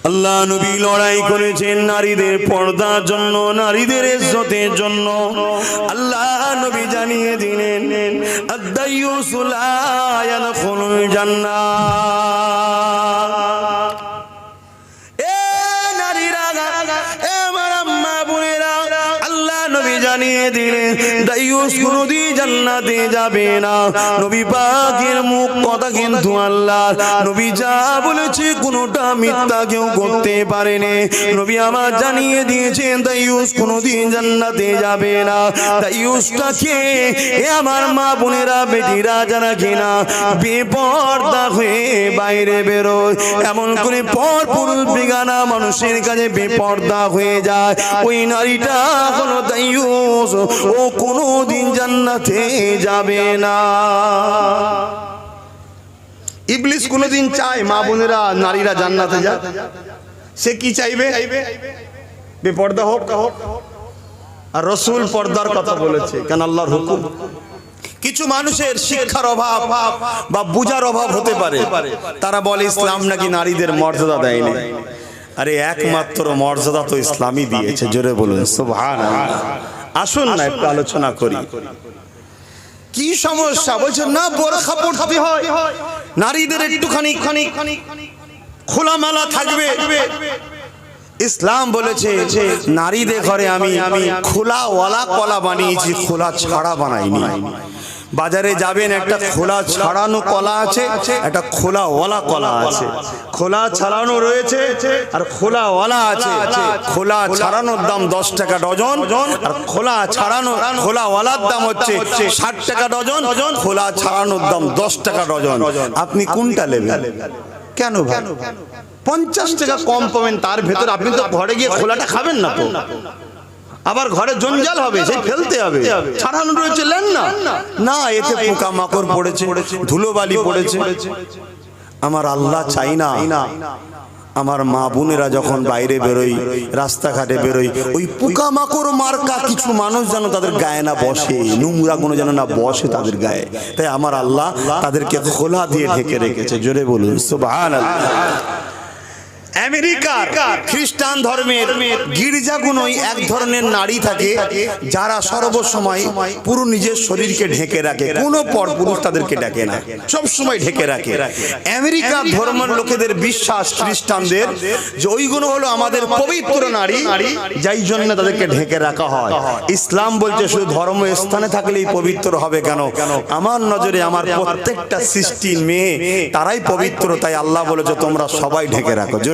আল্লাহ নবী লড়াই করেছেন নারীদের পর্দার জন্য, নারীদের ইজ্জতের জন্য। আল্লাহ নবী জানিয়ে দিলেন আদ-দায়্যুসু লা ইয়াদখুলুল জান্নাহ। এ নারীরা, এ আমার আম্মা বোনেরা, আল্লাহ নবী জানিয়ে দিলেন দায়্যুস কোনদিন জান্নাতে যাবে না। নবী পাকের মুখ কথা কিন্তু আল্লাহ নবী যা বলেছে কোনটা মিথ্যা কেউ করতে পারেনি। নবী আমার জানিয়ে দিয়েছেন দায়্যুস কোনদিন জান্নাতে যাবে না। দায়্যুসটাকে এ আমার মা বোনেরা, বেটিরা যারা কিনা বেপরদা হয়ে বাইরে বেরোয়, এমন করে পর পুরুষ বেগানা মানুষের কাছে বেপরদা হয়ে যায়, ওই নারীটা হলো দায়্যুস, ও কোনদিন জান্নাতে যাবে না। ইবলিস কোনদিন চায় মা বোনেরা, নারীরা জান্নাতে যাক? সে কি চাইবে? বেপরদা হোক। আর রাসূল পর্দার কথা বলেছে, কেন আল্লাহর হুকুম। কিছু মানুষের শিক্ষার অভাব বা বুঝার অভাব হতে পারে, তারা বলে ইসলাম নাকি নারীদের মর্যাদা দেয়নি। আরে একমাত্র মর্যাদা তো ইসলামই দিয়েছে, জোরে বলুন সুবহানাল্লাহ। আসুন না একটু আলোচনা করি। কি সমস্যা? বলছেন না বোরখা পরতে হয়, নারীদের একটুখানি খোলামেলা থাকবে। ইসলাম বলেছে নারীদের ঘরে আমি খোলাওয়ালা কলা বানিয়েছি, খোলা ছাড়া বানাইনি। বাজারে যাবেন, একটা খোলা ছাড়ানো কলা আছে, একটা খোলাওয়ালা কলা আছে। খোলা ছাড়ানো রয়েছে আর খোলাওয়ালা আছে। খোলা ছাড়ানোর দাম 10 টাকা ডজন, আর খোলাওয়ালার দাম হচ্ছে 60 টাকা ডজন। খোলা ছাড়ানোর দাম 10 টাকা ডজন। আপনি কোনটা নেবেন? কেন ভাই? 50 টাকা কম পাবেন, তার ভেতর আপনি তো ঘরে গিয়ে খোলাটা খাবেন না তো, আবার ঘরে জঞ্জাল হবে, সেই ফেলতে হবে। ছাড়ানো রয়েছে, নেন না। না, এতে পোকা মাকড় পড়েছে, ধুলোবালি পড়েছে। আমার আল্লাহ চাই না আমার মা বোনেরা যখন বাইরে বেরোই, রাস্তাঘাটে বেরোই, ওই পোকা মাকড় মার্কা কিছু মানুষ যেন তাদের গায়ে না বসে, নোংরা কোনো যেন না বসে তাদের গায়ে। তাই আমার আল্লাহ তাদেরকে খোলা দিয়ে ঢেকে রেখেছে, জোরে বলুন সুবহানাল্লাহ। আমেরিকার খ্রিস্টান ধর্মের গির্জাগুলোই এক ধরনের নারী থাকে যারা সর্বসময় পুরো নিজের শরীরকে ঢেকে রাখে, কোনো পরপুরুষ তাদেরকে ডাকে না, সব সময় ঢেকে রাখে। আমেরিকার ধর্মের লোকেদের বিশ্বাস, খ্রিস্টানদের, যে ওইগুলো হলো আমাদের পবিত্র নারী, যাই জন্য তাদেরকে ঢেকে রাখা হয়। ইসলাম বলছে শুধু ধর্ম স্থানে থাকলেই পবিত্র হবে কেন? আমার নজরে আমার প্রত্যেকটা সৃষ্টি মেয়ে তারাই পবিত্র, তাই আল্লাহ বলেছে তোমরা সবাই ঢেকে রাখো, জোরে